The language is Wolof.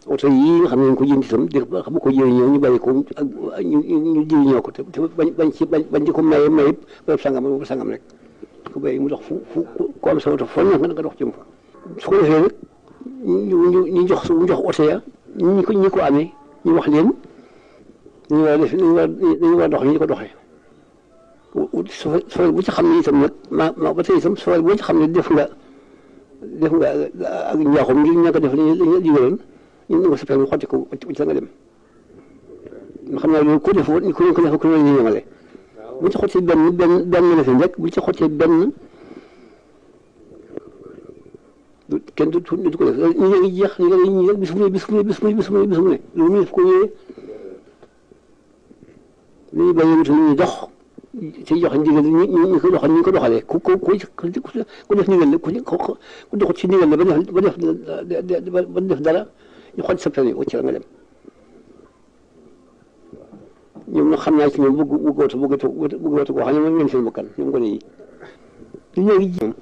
oto yii nga xam ne ñu ko jënd itam di xam ko jëriñoo ñu bàyyi ko ak ñu jëriñoo ko te bañ ci ko maye mayib ba sangam rek ko bàyyi mu dox fu ku am sa oto foo nekk nga dox jëm fa su ko defee nag ñu jox oto ya ñi ko amee ñu wax leen ñu war a def ñu war a dox ñu ko doxee sofër bu ci xam ne itam nag ba tey itam sofër bu ci xam ne def nga ak njaaxum ngir ñàkk a def li ñu digaloon ñu ko soppeeku xotti ko ci la nga dem nga xam ne loolu ku def ku ne ñu ñemale bu ci xottee benn la fi njëkk bu ci xottee benn kenn du ko def ñu ngi jeex ñu ngi bis mu ne loolu mu def ko ñëwee li ñu bàyyi wutul ñu dox ci joxe ndigal ñu ko doxalee ku def ndigal la ku doxut ci ndigal la ba def dara ñu xool sa permis wacc la nga dem ñoom nag xam naa ci ñoom bëgg woote koo xam ne moom ngeen seen bakkan ñoom gone yi li ñoo ngi ji